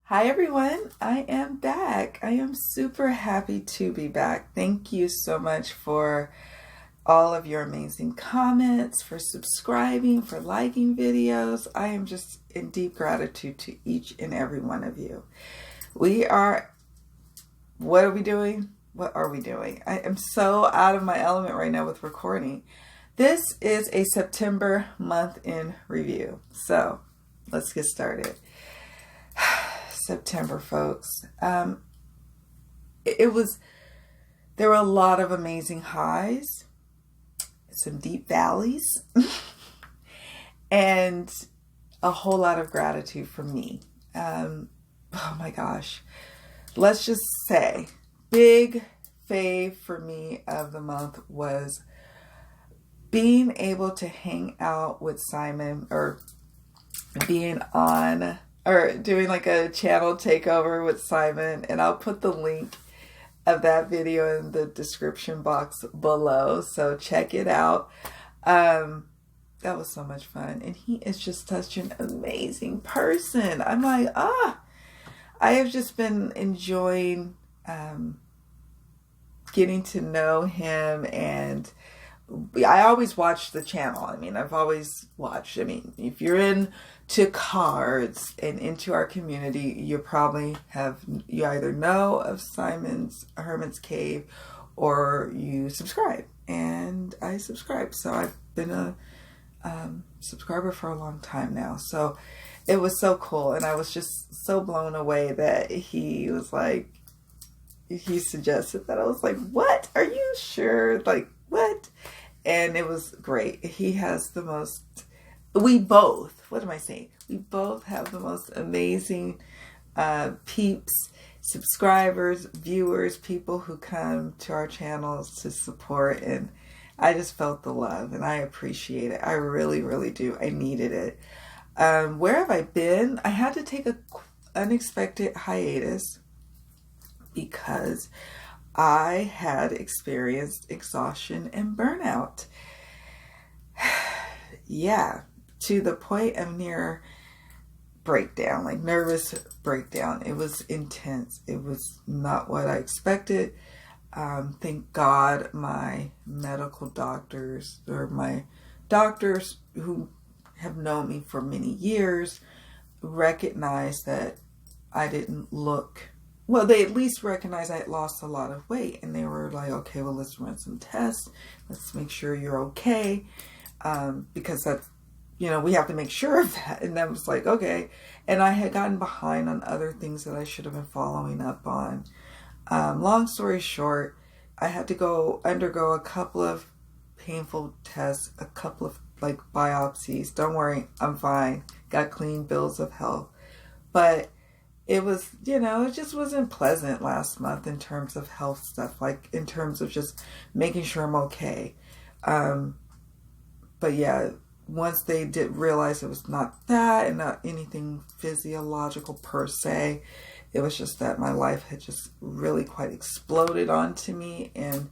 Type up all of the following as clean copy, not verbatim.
Hi everyone, I am back. I am super happy to be back. Thank you so much for all of your amazing comments, for subscribing, for liking videos. I am just in deep gratitude to each and every one of you. What are we doing? What are we doing? I am so out of my element right now with recording. This is a September month in review. So let's get started. September, folks. There were a lot of amazing highs, some deep valleys, and a whole lot of gratitude from me. Oh my gosh. Let's just say, big fave for me of the month was being able to hang out with Simon, or being on, or doing like a channel takeover with Simon, and I'll put the link of that video in the description box below, so check it out. That was so much fun, and he is just such an amazing person. I'm like, I have just been enjoying getting to know him, and I always watch the channel. I've always watched. If you're into cards and into our community, you either know of Simon's Hermit's Cave or you subscribe. And I subscribe. So I've been a subscriber for a long time now. So it was so cool. And I was just so blown away that he suggested that. I was like, what? Are you sure? Like, what? And it was great. He has we both have the most amazing peeps, subscribers, viewers, people who come to our channels to support. And I just felt the love, and I appreciate it. I really, really do. I needed it. Where have I been? I had to take an unexpected hiatus because I had experienced exhaustion and burnout. Yeah, to the point of near breakdown, like nervous breakdown. It was intense. It was not what I expected. Thank God my medical doctors, or my doctors who have known me for many years, recognized that I didn't look well. They at least recognized I had lost a lot of weight, and they were like, okay, well, let's run some tests. Let's make sure you're okay. Because that's, we have to make sure of that. And that was like, okay. And I had gotten behind on other things that I should have been following up on. Long story short, I had to undergo a couple of painful tests, a couple of biopsies. Don't worry, I'm fine. Got clean bills of health. But it was, it just wasn't pleasant last month in terms of health stuff, like in terms of just making sure I'm okay. But yeah, once they did realize it was not that and not anything physiological per se, it was just that my life had just really quite exploded onto me. And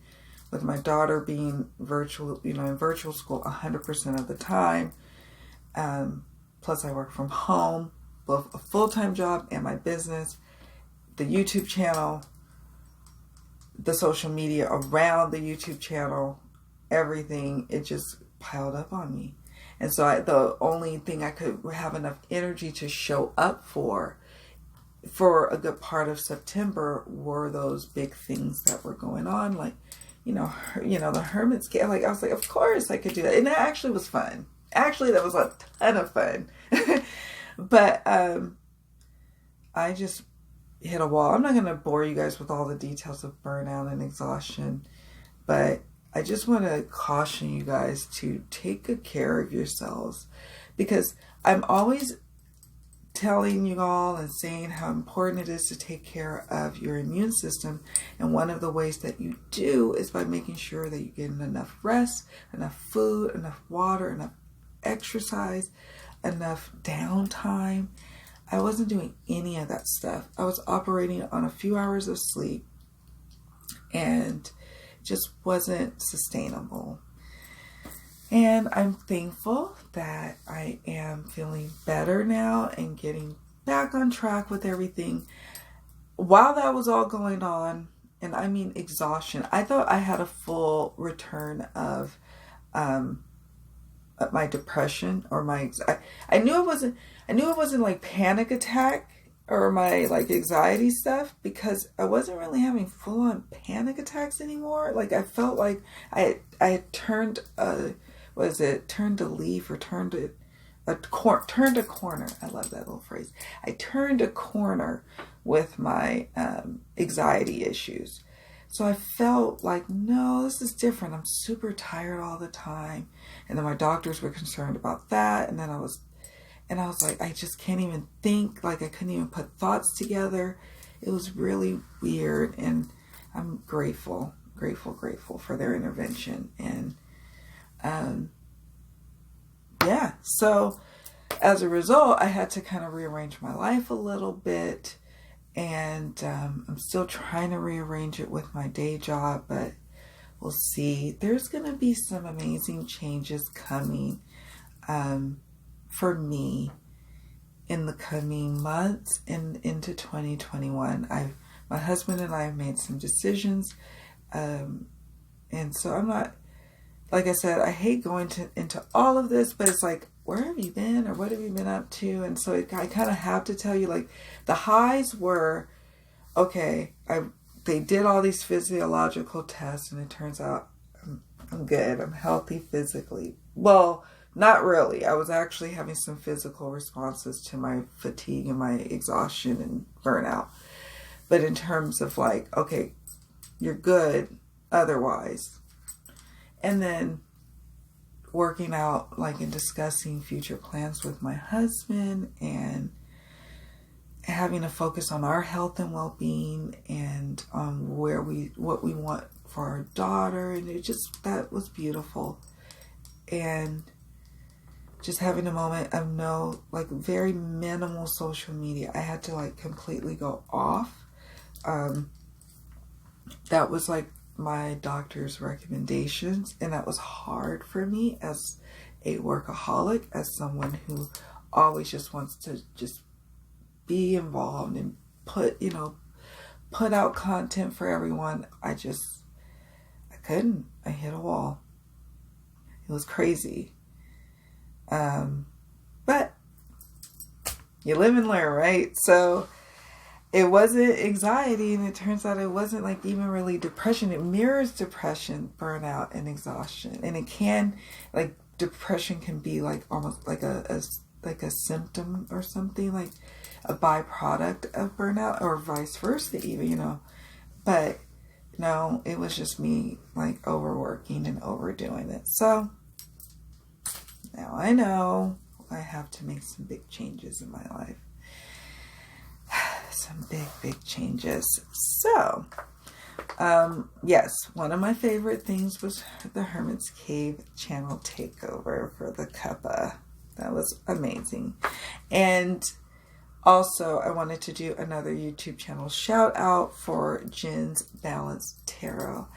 with my daughter being virtual, in virtual school 100% of the time, plus I work from home, both a full-time job and my business, the YouTube channel, the social media around the YouTube channel, everything, it just piled up on me. And so the only thing I could have enough energy to show up for a good part of September were those big things that were going on, like, the Hermit's Cave. I was like, of course I could do that. And that actually was fun. Actually, that was a ton of fun. But I just hit a wall. I'm not going to bore you guys with all the details of burnout and exhaustion, but I just want to caution you guys to take good care of yourselves, because I'm always telling you all and saying how important it is to take care of your immune system. And one of the ways that you do is by making sure that you get enough rest, enough food, enough water, enough exercise, enough downtime. I wasn't doing any of that stuff. I was operating on a few hours of sleep, and just wasn't sustainable. And I'm thankful that I am feeling better now and getting back on track with everything. While that was all going on, and I mean exhaustion, I thought I had a full return of my depression or I knew it wasn't like panic attack or my like anxiety stuff, because I wasn't really having full on panic attacks anymore. Like I felt like I had turned turned a leaf or turned a corner. I love that little phrase. I turned a corner with my anxiety issues. So I felt like, no, this is different. I'm super tired all the time. And then my doctors were concerned about that. And then I was like, I just can't even think. Like I couldn't even put thoughts together. It was really weird. And I'm grateful for their intervention. And yeah, so as a result, I had to kind of rearrange my life a little bit. And I'm still trying to rearrange it with my day job, but we'll see. There's going to be some amazing changes coming for me in the coming months and into 2021. My husband and I have made some decisions. And so I'm not, like I said, I hate going into all of this, but it's like, where have you been or what have you been up to? And so I kind of have to tell you, like, the highs were, okay, they did all these physiological tests and it turns out I'm good. I'm healthy physically. Well, not really. I was actually having some physical responses to my fatigue and my exhaustion and burnout. But in terms of like, okay, you're good otherwise. And then working out, like, and discussing future plans with my husband and having a focus on our health and well-being and on what we want for our daughter. And that was beautiful. And just having a moment of very minimal social media. I had to like completely go off. That was like my doctor's recommendations, and that was hard for me as a workaholic, as someone who always just wants to just be involved and put out content for everyone. I couldn't. I hit a wall. It was crazy. But you live and learn, right? So it wasn't anxiety, and it turns out it wasn't like even really depression. It mirrors depression, burnout, and exhaustion. And it can, like, depression can be like almost like a symptom or something, like a byproduct of burnout, or vice versa even, But no, it was just me like overworking and overdoing it. So now I know I have to make some big changes in my life. Some big changes. So, yes, one of my favorite things was the Hermit's Cave channel takeover for the Cuppa. That was amazing. And also, I wanted to do another YouTube channel shout out for Jen's Balanced Tarot.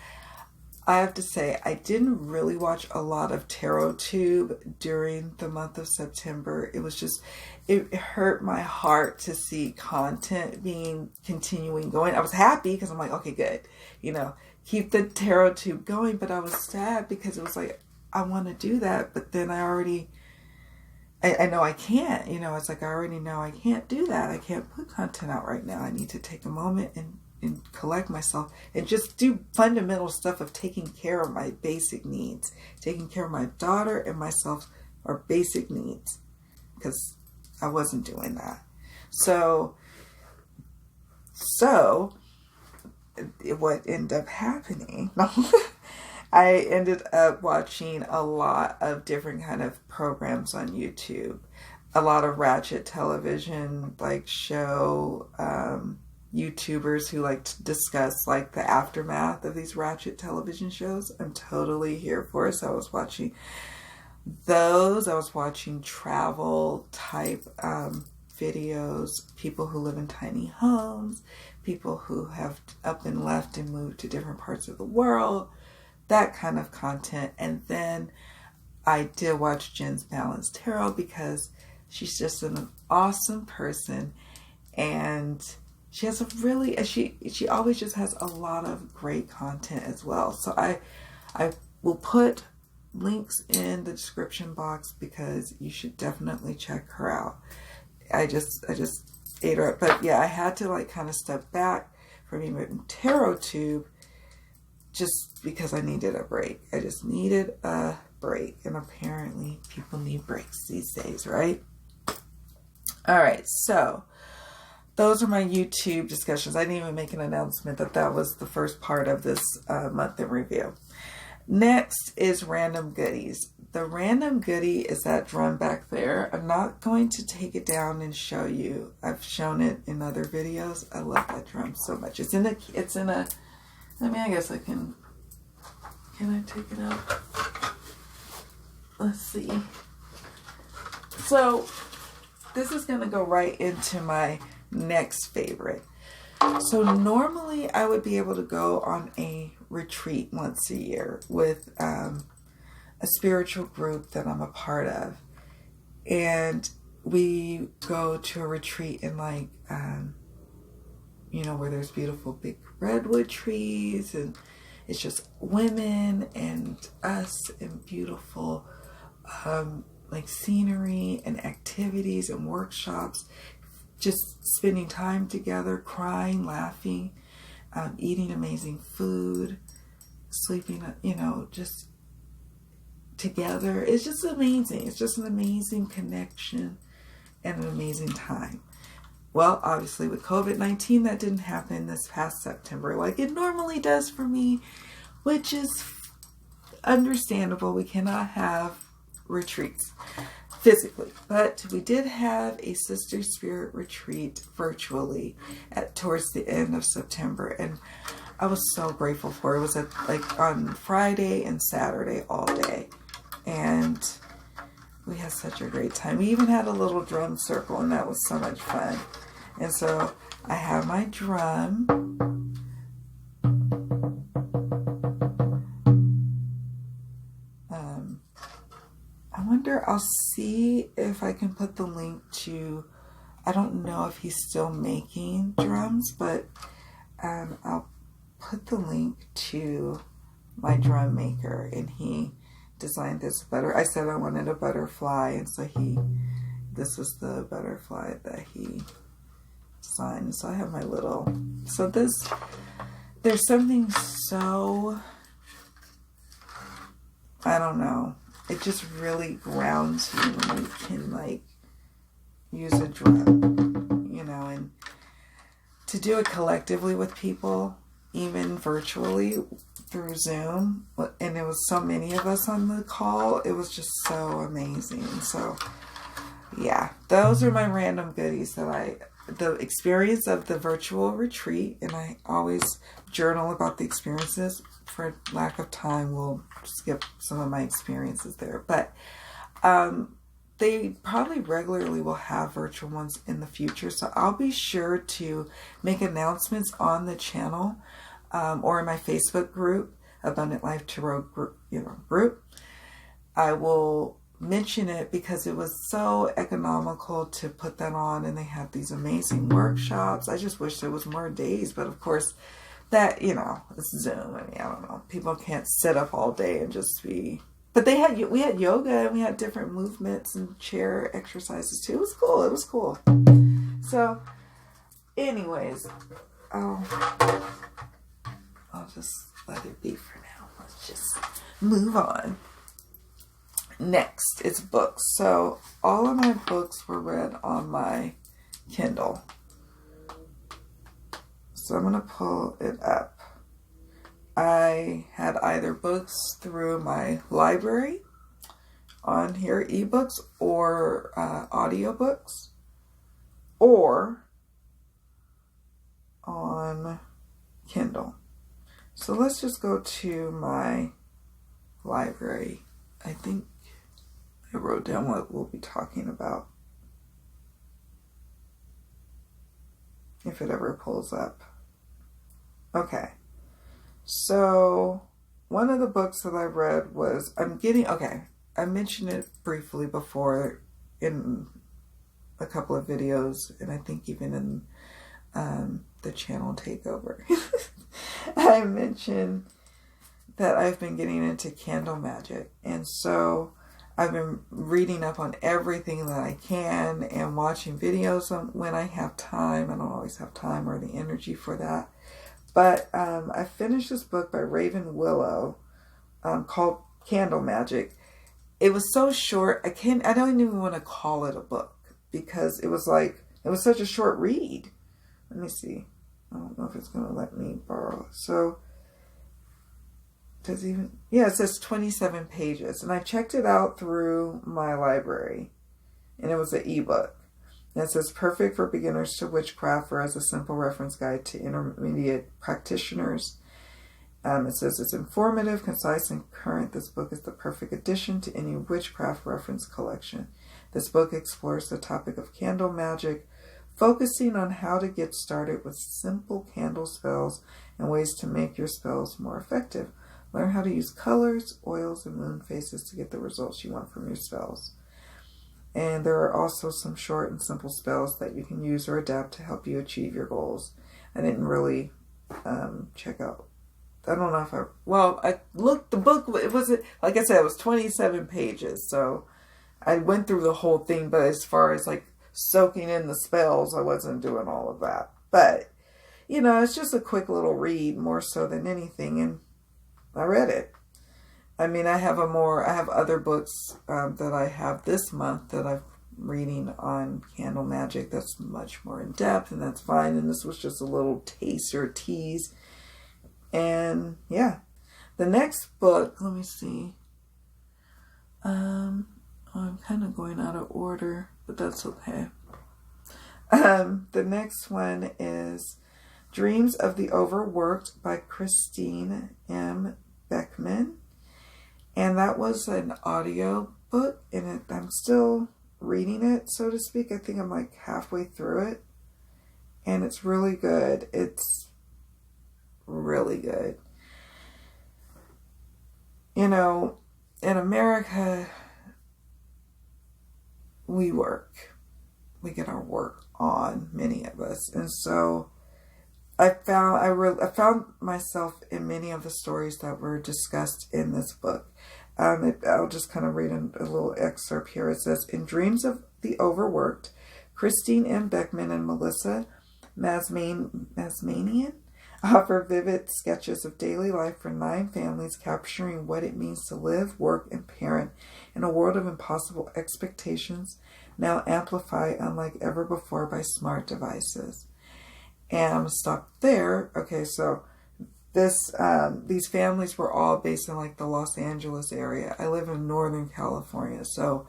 I have to say, I didn't really watch a lot of TarotTube during the month of September. It was just, it hurt my heart to see content continuing going. I was happy because I'm like, okay, good. Keep the TarotTube going. But I was sad because it was like, I want to do that. But then I know I can't. It's like I already know I can't do that. I can't put content out right now. I need to take a moment and collect myself and just do fundamental stuff of taking care of my basic needs. Taking care of my daughter and myself are basic needs, because I wasn't doing that. So what ended up happening, I ended up watching a lot of different kind of programs on YouTube. A lot of Ratchet Television, like show, YouTubers who like to discuss like the aftermath of these Ratchet television shows. I'm totally here for it. So I was watching those. I was watching travel type videos, people who live in tiny homes, people who have up and left and moved to different parts of the world, that kind of content. And then I did watch Jen's Balanced Tarot because She's just an awesome person, and she has a really, she always just has a lot of great content as well. So I will put links in the description box because you should definitely check her out. I just ate her up. But yeah, I had to like kind of step back from even Tarot Tube just because I needed a break. I just needed a break. And apparently people need breaks these days, right? All right, so those are my YouTube discussions. I didn't even make an announcement that was the first part of this month in review. Next is random goodies. The random goodie is that drum back there. I'm not going to take it down and show you. I've shown it in other videos. I love that drum so much. It's in a, I mean, I guess I can I take it out? Let's see. So this is going to go right into my next favorite. So normally I would be able to go on a retreat once a year with a spiritual group that I'm a part of. And we go to a retreat in like, you know, where there's beautiful big redwood trees and it's just women and us and beautiful like scenery and activities and workshops. Just spending time together, crying, laughing, eating amazing food, sleeping, you know, just together. It's just amazing. It's just an amazing connection and an amazing time. Well, obviously with COVID-19, that didn't happen this past September like it normally does for me, which is understandable. We cannot have retreats physically, but we did have a Sister Spirit retreat virtually towards the end of September, and I was so grateful for it. It was like on Friday and Saturday all day, and we had such a great time. We even had a little drum circle, and that was so much fun. And so I have my drum. I'll see if I can put the link to, I don't know if he's still making drums, but I'll put the link to my drum maker, and he designed this I said I wanted a butterfly, and so this was the butterfly that he designed. So I have my little, there's something so, I don't know. It just really grounds you when you can like use a drum, you know, and to do it collectively with people, even virtually through Zoom, and it was so many of us on the call, it was just so amazing. So yeah, those are my random goodies the experience of the virtual retreat, and I always journal about the experiences. For lack of time, we'll skip some of my experiences there. But they probably regularly will have virtual ones in the future. So I'll be sure to make announcements on the channel or in my Facebook group, Abundant Life Tarot group. I will mention it because it was so economical to put that on, and they have these amazing workshops. I just wish there was more days, but of course that, you know, it's Zoom. I mean, I don't know. People can't sit up all day and just be, but we had yoga, and we had different movements and chair exercises too. It was cool. It was cool. So anyways, I'll just let it be for now. Let's just move on. Next, it's books. So all of my books were read on my Kindle. So I'm going to pull it up. I had either books through my library on here, ebooks, or audiobooks, or on Kindle. So let's just go to my library. I think I wrote down what we'll be talking about, if it ever pulls up. Okay, so one of the books that I read was, I mentioned it briefly before in a couple of videos, and I think even in the channel takeover, I mentioned that I've been getting into candle magic. And so I've been reading up on everything that I can and watching videos when I have time. I don't always have time or the energy for that. But I finished this book by Raven Willow called Candle Magic. It was so short, I don't even want to call it a book because it was such a short read. Let me see. I don't know if it's going to let me borrow. So, it says 27 pages. And I checked it out through my library. And it was an ebook. And it says, perfect for beginners to witchcraft or as a simple reference guide to intermediate practitioners. It says it's informative, concise, and current. This book is the perfect addition to any witchcraft reference collection. This book explores the topic of candle magic, focusing on how to get started with simple candle spells and ways to make your spells more effective. Learn how to use colors, oils, and moon phases to get the results you want from your spells. And there are also some short and simple spells that you can use or adapt to help you achieve your goals. I didn't really check out. I don't know if I looked, the book, it wasn't, like I said, it was 27 pages. So I went through the whole thing, but as far as like soaking in the spells, I wasn't doing all of that. But, it's just a quick little read more so than anything. And I read it. I mean, I have other books that I have this month that I'm reading on candle magic that's much more in depth, and that's fine. And this was just a little tease. And yeah, the next book, let me see. I'm kind of going out of order, but that's okay. The next one is Dreams of the Overworked by Christine M. Beckman. And that was an audio book, and I'm still reading it, so to speak. I think I'm like halfway through it, and it's really good. It's really good. In America, we work. We get our work on, many of us. And so I found myself in many of the stories that were discussed in this book. I'll just kind of read a little excerpt here. It says, in Dreams of the Overworked, Christine M. Beckman and Melissa Mazmanian offer vivid sketches of daily life for 9 families, capturing what it means to live, work, and parent in a world of impossible expectations, now amplified unlike ever before by smart devices. And I'm going to stop there. Okay, so these families were all based in like the Los Angeles area. I live in Northern California, so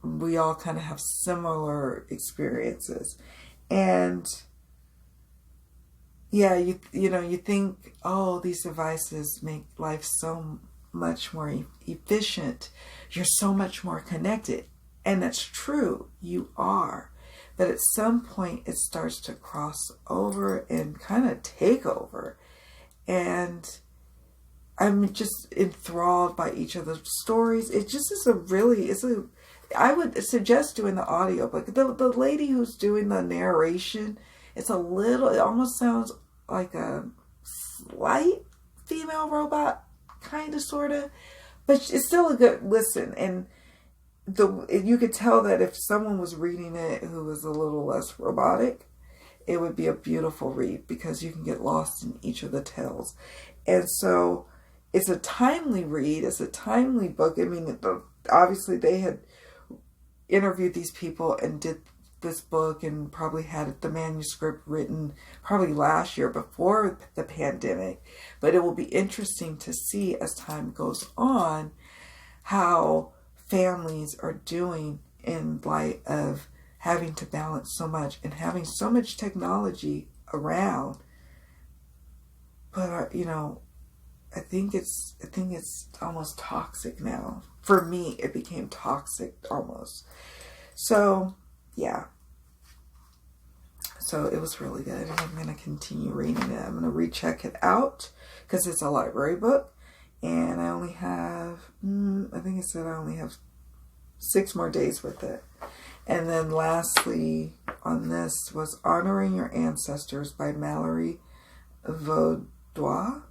we all kind of have similar experiences. And yeah, you think, oh, these devices make life so much more efficient. You're so much more connected. And that's true. You are. But at some point, it starts to cross over and kind of take over. And I'm just enthralled by each of the stories. It just is I would suggest doing the audio book. The lady who's doing the narration, it almost sounds like a slight female robot, kind of, sort of. But it's still a good listen. And you could tell that if someone was reading it who was a little less robotic, it would be a beautiful read because you can get lost in each of the tales. And so it's a timely read. It's a timely book. I mean, obviously they had interviewed these people and did this book and probably had the manuscript written probably last year before the pandemic. But it will be interesting to see as time goes on how families are doing in light of having to balance so much and having so much technology around. But I think it's almost toxic now. For me, it became toxic almost. So yeah. So it was really good, and I'm going to continue reading it. I'm going to recheck it out because it's a library book. And I only have, I think it said I only have 6 more days with it. And then lastly on this was Honoring Your Ancestors by Mallorie Vaudoise.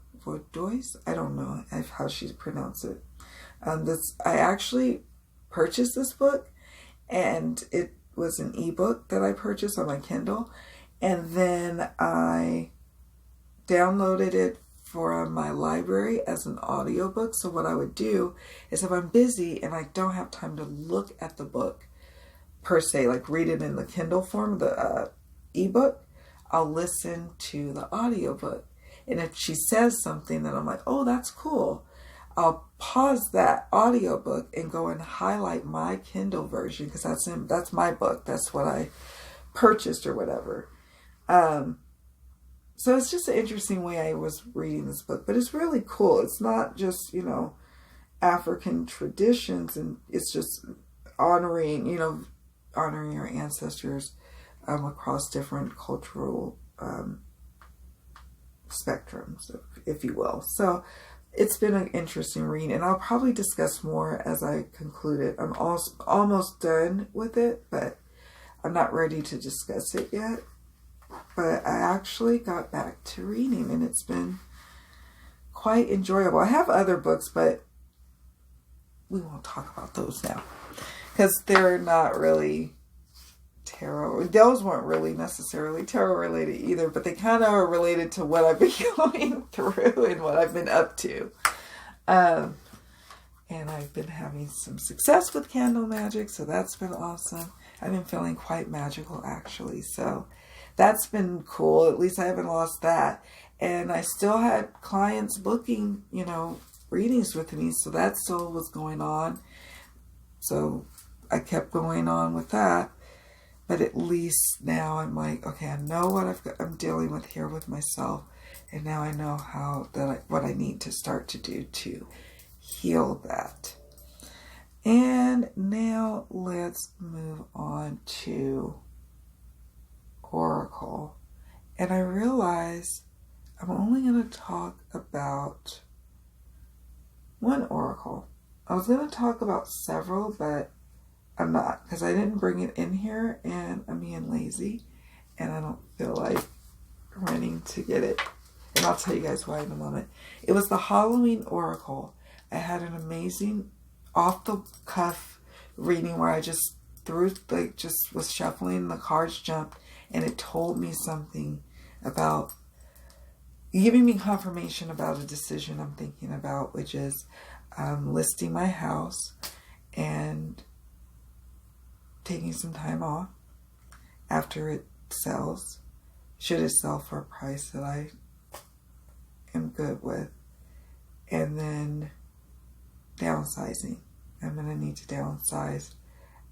I don't know how she pronounced it. I actually purchased this book, and it was an ebook that I purchased on my Kindle, and then I downloaded it for my library as an audiobook. So what I would do is, if I'm busy and I don't have time to look at the book per se, like read it in the Kindle form, the ebook, I'll listen to the audiobook. And if she says something that I'm like, oh, that's cool, I'll pause that audiobook and go and highlight my Kindle version, because that's my book. That's what I purchased or whatever. So it's just an interesting way I was reading this book, but it's really cool. It's not just, African traditions, and it's just honoring your ancestors across different cultural spectrums, if you will. So it's been an interesting read, and I'll probably discuss more as I conclude it. I'm almost done with it, but I'm not ready to discuss it yet. But I actually got back to reading, and it's been quite enjoyable. I have other books, but we won't talk about those now, because they're not really tarot. Those weren't really necessarily tarot related either, but they kind of are related to what I've been going through and what I've been up to. And I've been having some success with candle magic, so that's been awesome. I've been feeling quite magical, actually, so that's been cool. At least I haven't lost that. And I still had clients booking, readings with me, so that still was going on. So I kept going on with that. But at least now I'm like, okay, I know what I'm dealing with here with myself, and now I know what I need to start to do to heal that. And now let's move on to Oracle. And I realize I'm only going to talk about one Oracle. I was going to talk about several, but I'm not, because I didn't bring it in here, and I'm being lazy, and I don't feel like running to get it. And I'll tell you guys why in a moment. It was the Halloween Oracle. I had an amazing off-the-cuff reading where I just was shuffling, the cards jumped, and it told me something about giving me confirmation about a decision I'm thinking about, which is listing my house and taking some time off after it sells, should it sell for a price that I am good with, and then downsizing. I'm going to need to downsize.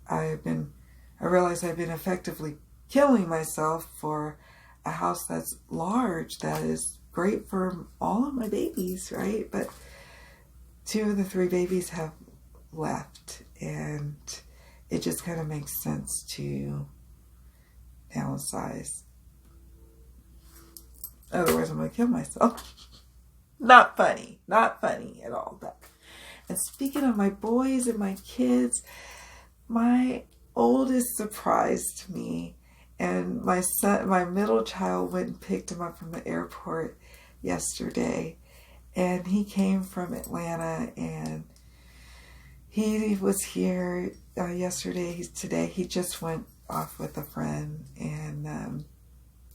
I realize I've been effectively killing myself for a house that's large, that is great for all of my babies, right? But 2 of the 3 babies have left, and it just kind of makes sense to downsize. Otherwise, I'm going to kill myself. Not funny at all. And speaking of my boys and my kids, my oldest surprised me, and my middle child went and picked him up from the airport yesterday, and he came from Atlanta, and he was here yesterday. Today he just went off with a friend, and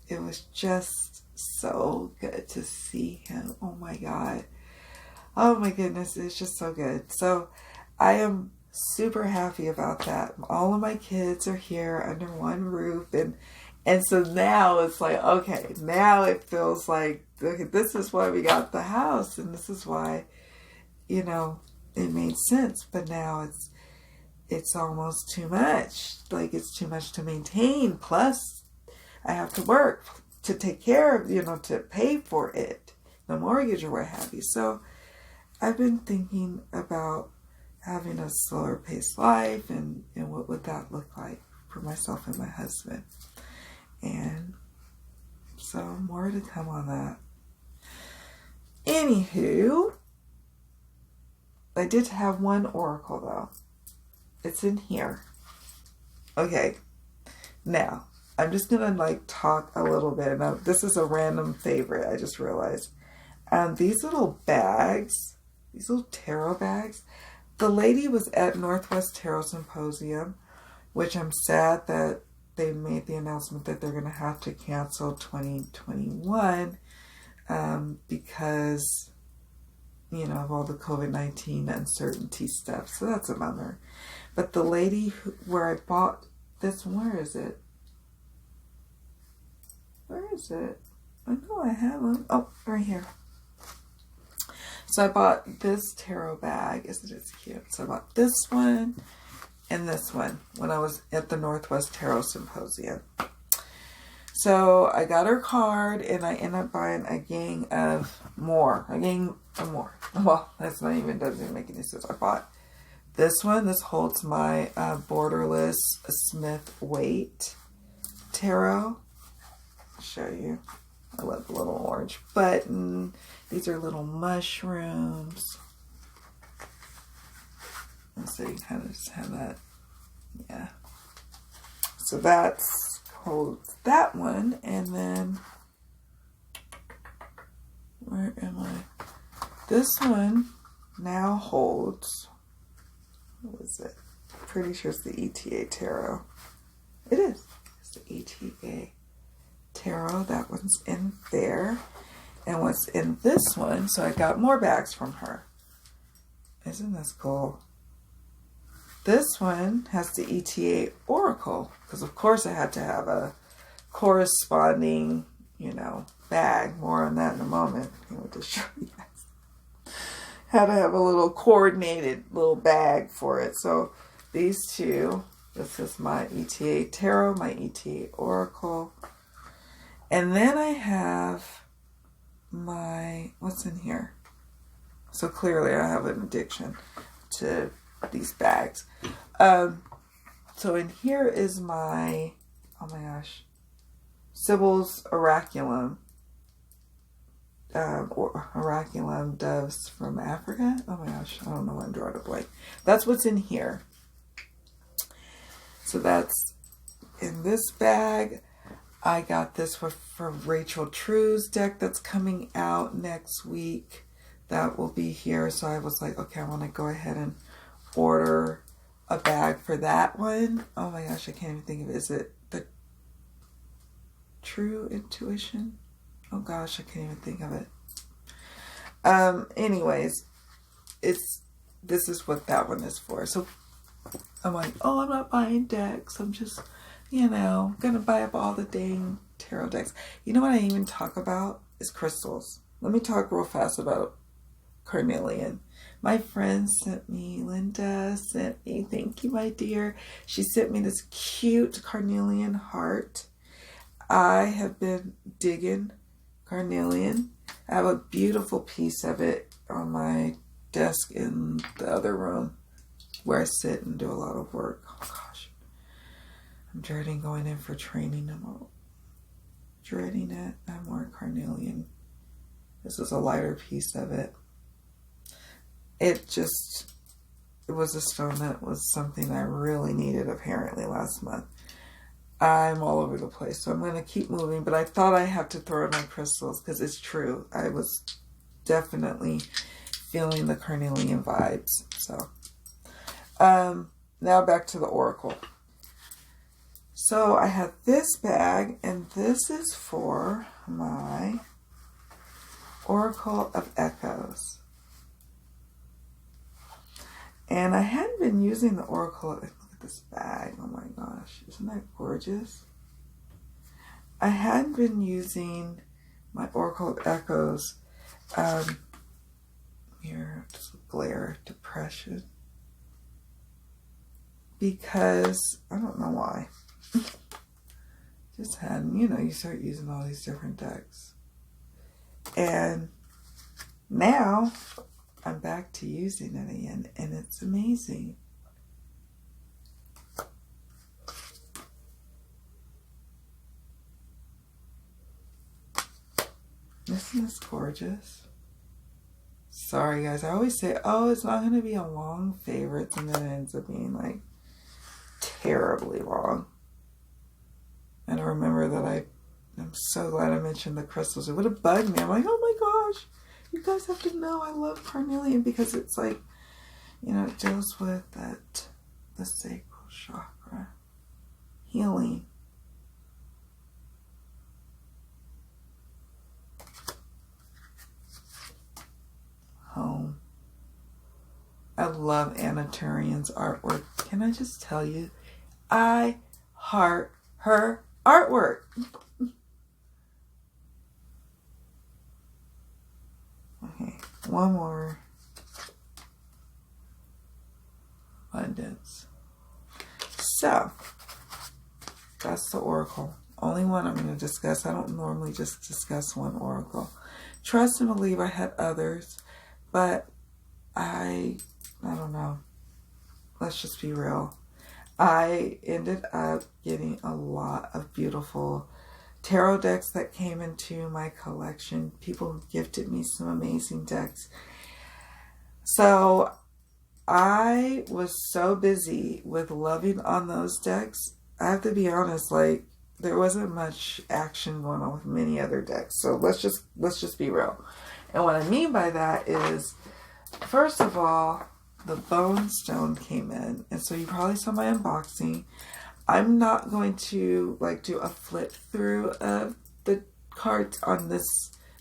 it was just so good to see him. Oh my God. Oh my goodness, it's just so good. So I am super happy about that. All of my kids are here under one roof, and so now it's like, okay, now it feels like, okay, this is why we got the house, and this is why, it made sense. But now it's almost too much. Like, it's too much to maintain. Plus, I have to work to take care of, to pay for it, the mortgage or what have you. So I've been thinking about having a slower paced life, and what would that look like for myself and my husband. And so more to come on that. Anywho, I did have one oracle though. It's in here. Okay, now I'm just gonna like talk a little bit. Now, this is a random favorite. I just realized. These little bags, these little tarot bags. The lady was at Northwest Tarot Symposium, which I'm sad that they made the announcement that they're gonna have to cancel 2021 because, you know, of all the COVID-19 uncertainty stuff. So that's a bummer. But the lady where I bought this, where is it? Where is it? I know I have them. Oh, right here. So I bought this tarot bag. Isn't it cute? So I bought this one and this one when I was at the Northwest Tarot Symposium. So I got her card and I ended up buying a gang of more. A gang of more. Well, doesn't even make any sense. I bought this one. This holds my borderless Smith Waite tarot. I'll show you. I love the little orange button. These are little mushrooms. And so you kind of just have that. Yeah. So that's holds that one. And then where am I? This one now holds, what is it? Pretty sure it's the ETA Tarot. It is. It's the ETA Tarot. That one's in there. And what's in this one, so I got more bags from her. Isn't this cool? This one has the ETA Oracle, because of course I had to have a corresponding, you know, bag. More on that in a moment. I want to show you guys. Had to have a little coordinated little bag for it. So these two, this is my ETA Tarot, my ETA Oracle. And then I have my, what's in here? So clearly I have an addiction to these bags. So in here is my, oh my gosh, Sybil's Oraculum. Or Oraculum doves from Africa. Oh my gosh, I don't know why I'm drawing a blank. That's what's in here. So that's in this bag. I got this for Rachel True's deck that's coming out next week. That will be here. So I was like, okay, I want to go ahead and order a bag for that one. Oh my gosh, I can't even think of it. Is it the True Intuition? Oh gosh, I can't even think of it. Anyways, this is what that one is for. So I'm like, oh, I'm not buying decks. I'm just, you know, gonna buy up all the dang tarot decks. You know what I even talk about is crystals. Let me talk real fast about Carnelian. My friend sent me, Linda sent me, thank you, my dear. She sent me this cute Carnelian heart. I have been digging Carnelian. I have a beautiful piece of it on my desk in the other room where I sit and do a lot of work. Oh gosh. I'm dreading going in for training. I'm dreading it. I have more Carnelian. This is a lighter piece of it. It was a stone that was something I really needed apparently last month. I'm all over the place, so I'm going to keep moving, but I thought I had to throw in my crystals because it's true. I was definitely feeling the Carnelian vibes. So, now back to the Oracle. So I have this bag, and this is for my Oracle of Echoes. And I hadn't been using the Oracle. Look at this bag. Oh my gosh. Isn't that gorgeous? I hadn't been using my Oracle of Echoes. Here, just glare, depression. Because, I don't know why. Just hadn't, you know, you start using all these different decks. And now I'm back to using it again, and it's amazing. Isn't this gorgeous? Sorry guys, I always say, oh, it's not going to be a long favorite, and then it ends up being like terribly wrong. And I remember that I'm so glad I mentioned the crystals. It would have bugged me. I'm like, oh my gosh, you guys have to know I love Carnelian because it's like, you know, it deals with the sacral chakra, healing. Home. I love Anna Tourian's artwork. Can I just tell you, I heart her artwork. Okay, one more. Abundance. So, that's the oracle. Only one I'm going to discuss. I don't normally just discuss one oracle. Trust and believe I had others, but I don't know. Let's just be real. I ended up getting a lot of beautiful tarot decks that came into my collection. People gifted me some amazing decks. So I was so busy with loving on those decks. I have to be honest, like, there wasn't much action going on with many other decks. So let's just be real. And what I mean by that is, first of all, the Bone Stone came in. And so you probably saw my unboxing. I'm not going to like do a flip through of the cards on this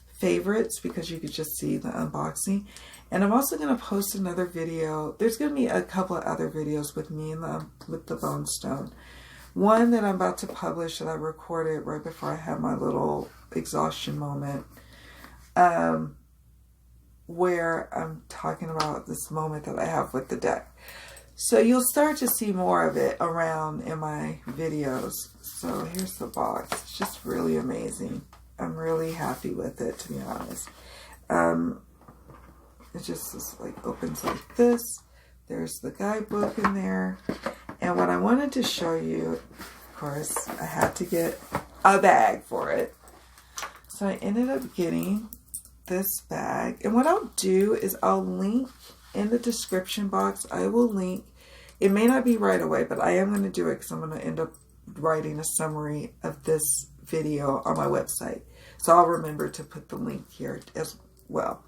favorites because you could just see the unboxing. And I'm also going to post another video. There's going to be a couple of other videos with me and with the Bone Stone. One that I'm about to publish that I recorded right before I had my little exhaustion moment. Where I'm talking about this moment that I have with the deck. So you'll start to see more of it around in my videos. So here's the box. It's just really amazing. I'm really happy with it, to be honest. It just like opens like this. There's the guidebook in there. And what I wanted to show you, of course, I had to get a bag for it. So I ended up getting this bag. And what I'll do is I'll link in the description box. I will link. It may not be right away, but I am going to do it because I'm going to end up writing a summary of this video on my website. So I'll remember to put the link here as well.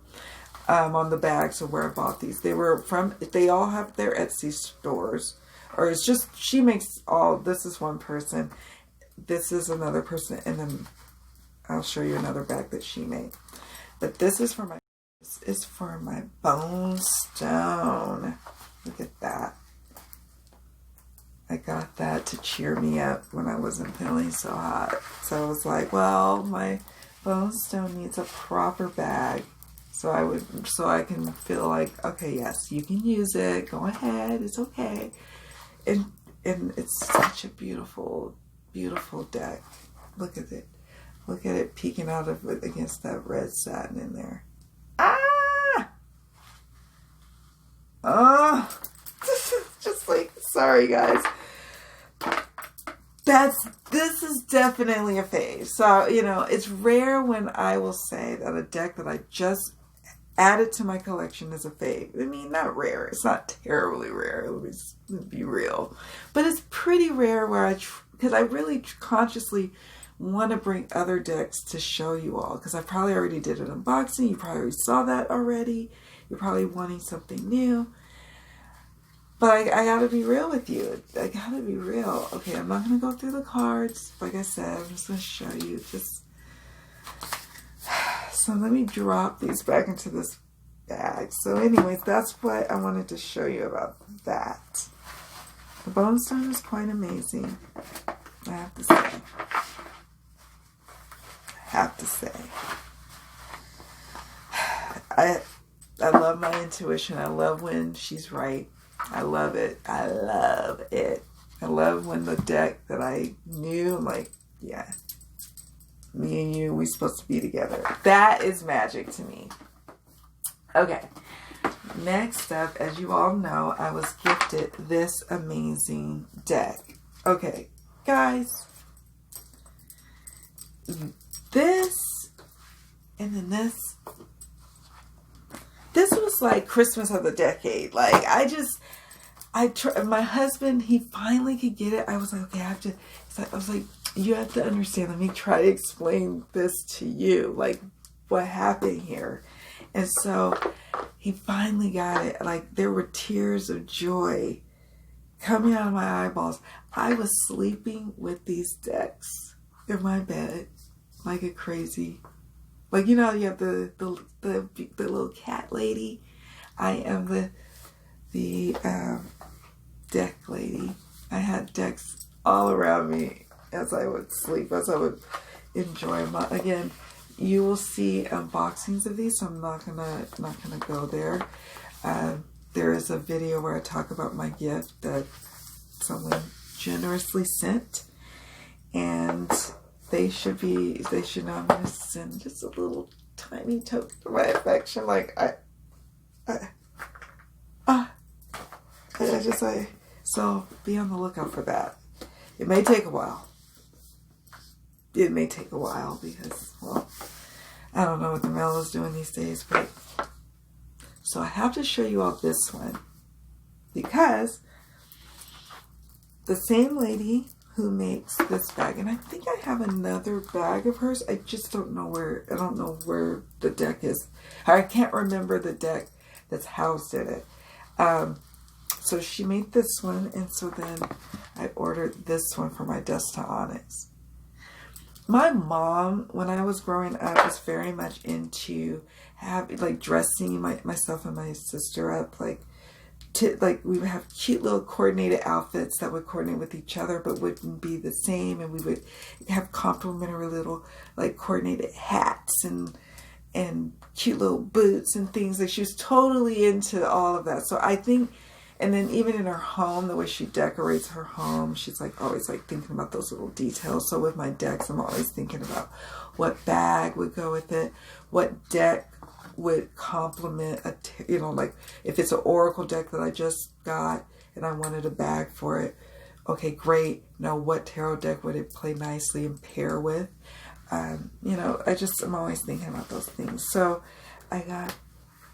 On the bags of where I bought these. They all have their Etsy stores. Or it's just, she makes all, this is one person. This is another person. And then I'll show you another bag that she made. But this is for my Bone Stone. Look at that. I got that to cheer me up when I wasn't feeling so hot. So I was like, well, my Bone Stone needs a proper bag. So I can feel like, okay, yes, you can use it. Go ahead. It's okay. And it's such a beautiful, beautiful deck. Look at it. Look at it peeking out of it against that red satin in there. Ah! Oh! Just like, sorry guys. This is definitely a fave. So, you know, it's rare when I will say that a deck that I just added to my collection is a fave. I mean, not rare. It's not terribly rare. Let me be real. But it's pretty rare where because I really consciously want to bring other decks to show you all, because I probably already did an unboxing. You probably already saw that already. You're probably wanting something new. But I gotta be real with you. I gotta be real. Okay, I'm not gonna go through the cards. Like I said, I'm just gonna show you. So let me drop these back into this bag. So anyways, that's what I wanted to show you about that. The Bone Stone is quite amazing, I have to say. I love my intuition. I love when she's right. I love it. I love it. I love when the deck that I knew, I'm like, yeah, me and you, we supposed to be together. That is magic to me. Okay. Next up, as you all know, I was gifted this amazing deck. Okay, guys. This, and then this. This was like Christmas of the decade. Like, my husband, he finally could get it. I was like, okay, I was like, you have to understand. Let me try to explain this to you. Like, what happened here? And so he finally got it. Like, there were tears of joy coming out of my eyeballs. I was sleeping with these decks in my bed like a crazy. Like, you know, you have the little cat lady. I am the deck lady. I had decks all around me as I would sleep, as I would enjoy my. Again, you will see unboxings of these, so I'm not gonna go there. There is a video where I talk about my gift that someone generously sent, and they should know I'm gonna send just a little tiny token of my affection. Like so be on the lookout for that. It may take a while. It may take a while because, well, I don't know what the mail is doing these days, but so I have to show you all this one because the same lady who makes this bag, and I think I have another bag of hers. I just don't know where. I don't know where the deck is. I can't remember the deck that's housed in it. So she made this one, and so then I ordered this one for my desktop Onyx. My mom, when I was growing up, was very much into dressing myself and my sister up, like we would have cute little coordinated outfits that would coordinate with each other but wouldn't be the same, and we would have complimentary little like coordinated hats and cute little boots and things. Like, she was totally into all of that. So I think, and then even in her home, the way she decorates her home, she's like always like thinking about those little details. So with my decks, I'm always thinking about what bag would go with it, what deck would complement like if it's an Oracle deck that I just got and I wanted a bag for it, okay, great. Now what tarot deck would it play nicely and pair with? I'm always thinking about those things. So I got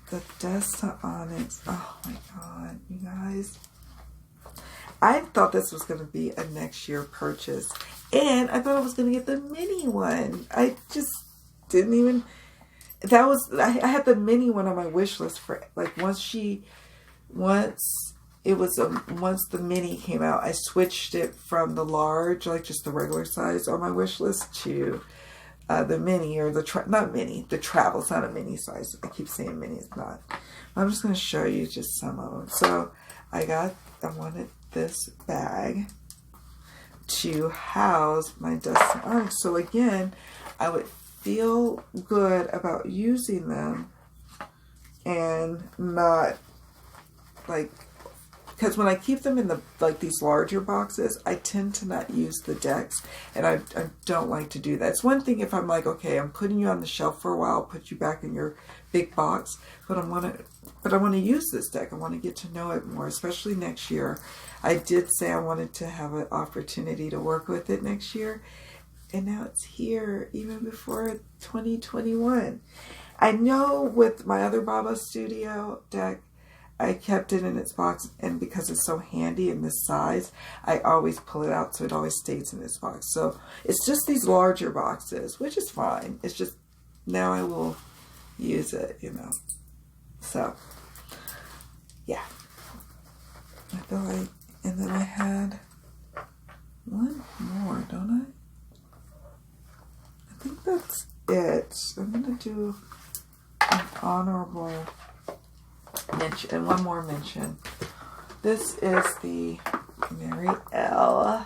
the desktop Onyx. Oh my god, you guys. I thought this was going to be a next year purchase. And I thought I was going to get the mini one. I just didn't even... I had the mini one on my wish list for, like, once the mini came out, I switched it from the large, like just the regular size on my wish list, to the mini, or the travel. It's not a mini size. I keep saying mini, it's not. I'm just going to show you just some of them. So I wanted this bag to house my desktop Onyx. So again, I would feel good about using them and not like, because when I keep them in these larger boxes, I tend to not use the decks, and I don't like to do that. It's one thing if I'm like, okay, I'm putting you on the shelf for a while, put you back in your big box, but I want to use this deck. I want to get to know it more, especially next year. I did say I wanted to have an opportunity to work with it next year, and now it's here even before 2021. I know with my other Baba Studio deck, I kept it in its box, and because it's so handy in this size, I always pull it out so it always stays in this box. So it's just these larger boxes, which is fine. It's just now I will use it, So, yeah. I feel like, and then I had one more, don't I think that's it. I'm going to do an honorable mention, and one more mention. This is the Mary L.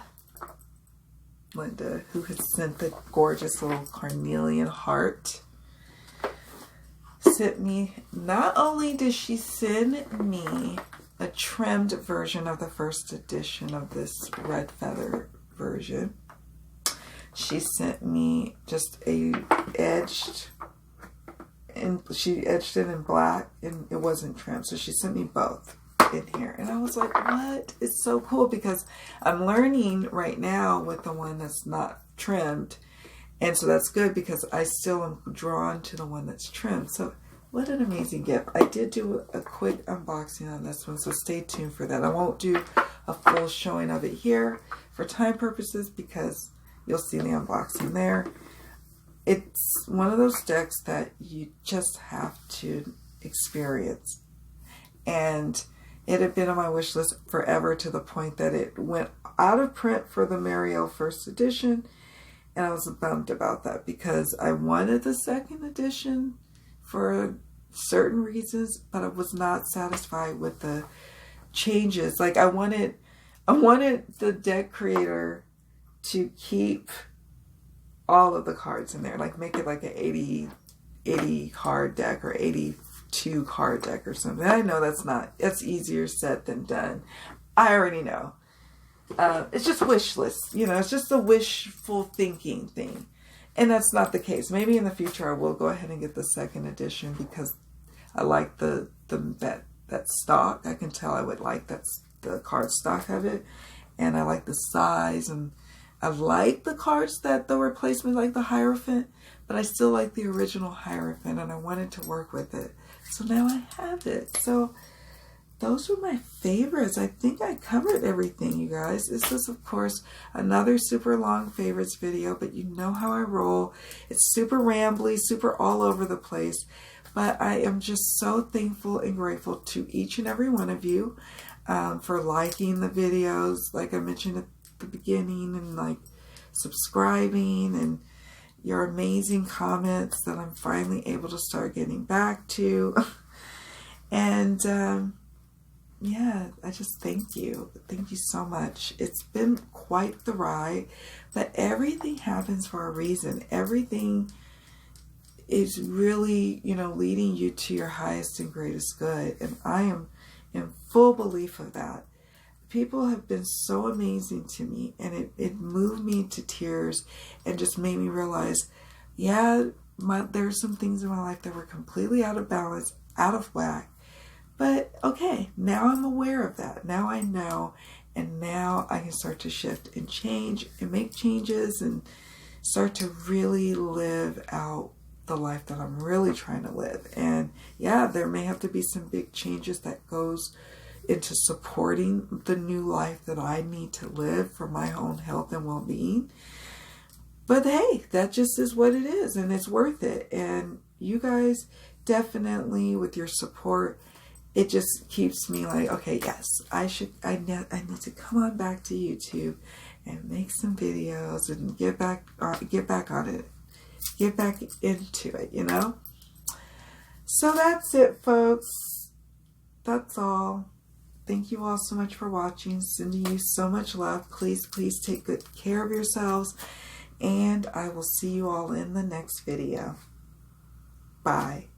Linda, who has sent the gorgeous little carnelian heart. Sent me, not only did she send me a trimmed version of the first edition of this red feather version, she sent me just a edged, and she edged it in black, and it wasn't trimmed, so she sent me both in here. And I was like, what? It's so cool, because I'm learning right now with the one that's not trimmed, and so that's good because I still am drawn to the one that's trimmed. So What an amazing gift. I did do a quick unboxing on this one, so stay tuned for that. I won't do a full showing of it here for time purposes because you'll see the unboxing there. It's one of those decks that you just have to experience. And it had been on my wish list forever to the point that it went out of print for the Mariel first edition. And I was bummed about that because I wanted the second edition for certain reasons, but I was not satisfied with the changes. Like I wanted the deck creator to keep all of the cards in there, like make it like an 80 card deck or 82 card deck or something. I know that's easier said than done. I already know. It's just wish list, you know, it's just a wishful thinking thing. And that's not the case. Maybe in the future I will go ahead and get the second edition because I like that stock. I can tell I would like the card stock of it. And I like the size, and I like the cards that the replacement, like the Hierophant, but I still like the original Hierophant and I wanted to work with it. So now I have it. So those were my favorites. I think I covered everything, you guys. This is, of course, another super long favorites video, but you know how I roll. It's super rambly, super all over the place. But I am just so thankful and grateful to each and every one of you for liking the videos, like I mentioned at the beginning, and like subscribing, and your amazing comments that I'm finally able to start getting back to. And yeah, I just thank you. Thank you so much. It's been quite the ride, but everything happens for a reason. Everything is really, you know, leading you to your highest and greatest good. And I am in full belief of that. People have been so amazing to me, and it moved me to tears and just made me realize, yeah, there's some things in my life that were completely out of balance, out of whack. But okay, now I'm aware of that. Now I know, and now I can start to shift and change and make changes and start to really live out the life that I'm really trying to live. And yeah, there may have to be some big changes that goes into supporting the new life that I need to live for my own health and well-being. But hey, that just is what it is, and it's worth it. And you guys definitely, with your support, it just keeps me like, okay, yes, I need to come on back to YouTube and make some videos and get back on it, get back into it, you know? So that's it, folks. That's all. Thank you all so much for watching. Sending you so much love. Please, please take good care of yourselves, and I will see you all in the next video. Bye.